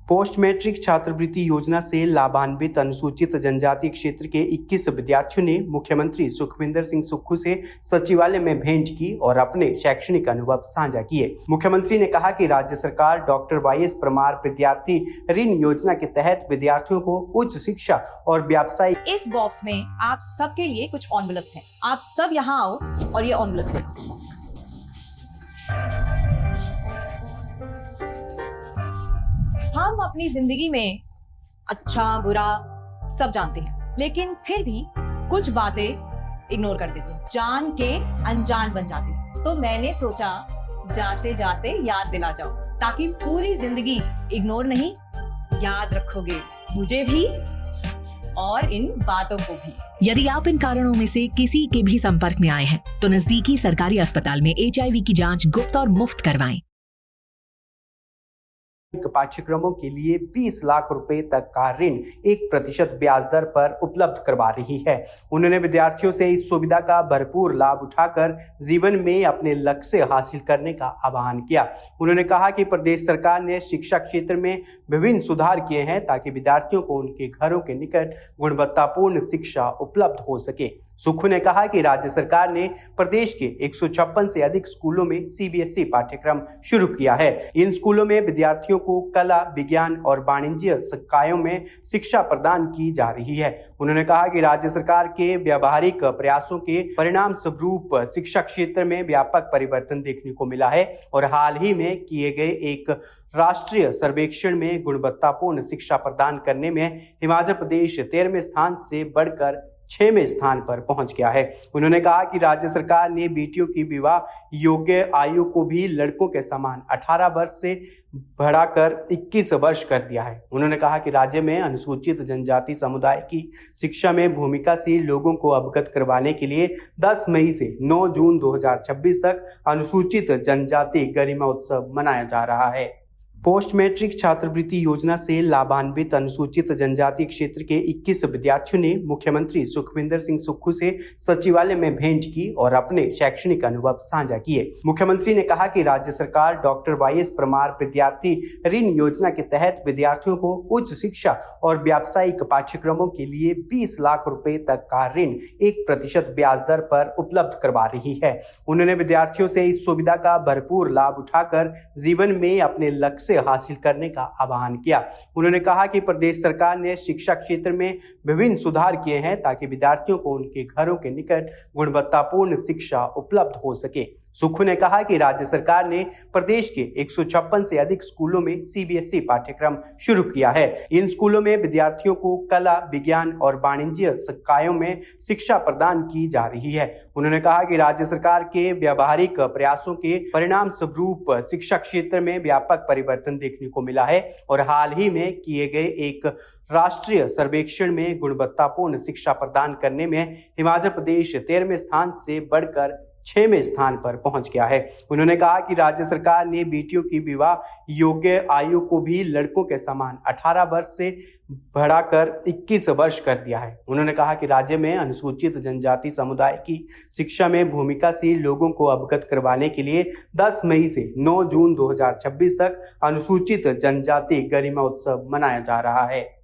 Post matric छात्रवृत्ति योजना से लाभान्वित अनुसूचित जनजाति क्षेत्र के 21 विद्यार्थियों ने मुख्यमंत्री सुखविंदर सिंह सुक्खू से सचिवालय में भेंट की और अपने शैक्षणिक अनुभव साझा किए। मुख्यमंत्री ने कहा कि राज्य सरकार डॉक्टर वाई.एस. परमार विद्यार्थी ऋण योजना के तहत विद्यार्थियों को उच्च शिक्षा और व्यावसायिक। इस बॉक्स में आप सबके लिए कुछ एनवेलप्स हैं। आप सब यहाँ आओ और ये एनवेलप्स लो। हम अपनी जिंदगी में अच्छा बुरा सब जानते हैं, लेकिन फिर भी कुछ बातें इग्नोर कर देते हैं, जान के अनजान बन जाती हैं। तो मैंने सोचा जाते जाते याद दिला जाओ, ताकि पूरी जिंदगी इग्नोर नहीं याद रखोगे, मुझे भी और इन बातों को भी। यदि आप इन कारणों में से किसी के भी संपर्क में आए हैं तो नजदीकी सरकारी अस्पताल में HIV की जांच गुप्त और मुफ्त करवाएं। पाठ्यक्रमों के लिए 20 लाख रुपए तक का ऋण 1% ब्याज दर पर उपलब्ध करवा रही है। उन्होंने विद्यार्थियों से इस सुविधा का भरपूर लाभ उठाकर जीवन में अपने लक्ष्य हासिल करने का आह्वान किया। उन्होंने कहा कि प्रदेश सरकार ने शिक्षा क्षेत्र में विभिन्न सुधार किए हैं ताकि विद्यार्थियों को उनके घरों के निकट गुणवत्तापूर्ण शिक्षा उपलब्ध हो सके। सुक्खू ने कहा कि राज्य सरकार ने प्रदेश के 156 से अधिक स्कूलों में CBSE पाठ्यक्रम शुरू किया है। इन स्कूलों में विद्यार्थियों को कला, विज्ञान और वाणिज्य संकायों में शिक्षा प्रदान की जा रही है। उन्होंने कहा कि राज्य सरकार के व्यावहारिक प्रयासों के परिणाम स्वरूप शिक्षा क्षेत्र में व्यापक परिवर्तन देखने को मिला है और हाल ही में किए गए एक राष्ट्रीय सर्वेक्षण में गुणवत्तापूर्ण शिक्षा प्रदान करने में हिमाचल प्रदेश 13वें स्थान से बढ़कर 6वें स्थान पर पहुंच गया है। उन्होंने कहा कि राज्य सरकार ने बेटियों की विवाह योग्य आयु को भी लड़कों के समान 18 वर्ष से बढ़ाकर 21 वर्ष कर दिया है। उन्होंने कहा कि राज्य में अनुसूचित जनजाति समुदाय की शिक्षा में भूमिकाशील लोगों को अवगत करवाने के लिए 10 मई से 9 जून 2026 तक अनुसूचित जनजाति गरिमा उत्सव मनाया जा रहा है। पोस्ट मैट्रिक छात्रवृत्ति योजना से लाभान्वित अनुसूचित जनजाति क्षेत्र के 21 विद्यार्थियों ने मुख्यमंत्री सुखविंदर सिंह सुक्खू से सचिवालय में भेंट की और अपने शैक्षणिक अनुभव साझा किए। मुख्यमंत्री ने कहा कि राज्य सरकार डॉक्टर वाई.एस. परमार विद्यार्थी ऋण योजना के तहत विद्यार्थियों को उच्च शिक्षा और व्यावसायिक पाठ्यक्रमों के लिए 20 लाख रुपए तक का ऋण 1% ब्याज दर पर उपलब्ध करवा रही है। उन्होंने विद्यार्थियों से इस सुविधा का भरपूर लाभ उठाकर जीवन में अपने लक्ष्य हासिल करने का आह्वान किया। उन्होंने कहा कि प्रदेश सरकार ने शिक्षा क्षेत्र में विभिन्न सुधार किए हैं ताकि विद्यार्थियों को उनके घरों के निकट गुणवत्तापूर्ण शिक्षा उपलब्ध हो सके। सुक्खू ने कहा कि राज्य सरकार ने प्रदेश के 156 से अधिक स्कूलों में CBSE पाठ्यक्रम शुरू किया है। इन स्कूलों में विद्यार्थियों को कला, विज्ञान और वाणिज्य संकायों में शिक्षा प्रदान की जा रही है। उन्होंने कहा कि राज्य सरकार के व्यावहारिक प्रयासों के परिणाम स्वरूप शिक्षा क्षेत्र में व्यापक परिवर्तन देखने को मिला है और हाल ही में किए गए एक राष्ट्रीय सर्वेक्षण में गुणवत्तापूर्ण शिक्षा प्रदान करने में हिमाचल प्रदेश 13वें स्थान से बढ़कर 6वें स्थान पर पहुंच गया है। उन्होंने कहा कि राज्य सरकार ने बेटियों की विवाह योग्य आयु को भी लड़कों के समान 18 वर्ष से बढ़ाकर 21 वर्ष कर दिया है। उन्होंने कहा कि राज्य में अनुसूचित जनजाति समुदाय की शिक्षा में भूमिकाशील लोगों को अवगत करवाने के लिए 10 मई से 9 जून 2026 तक अनुसूचित जनजाति गरिमा उत्सव मनाया जा रहा है।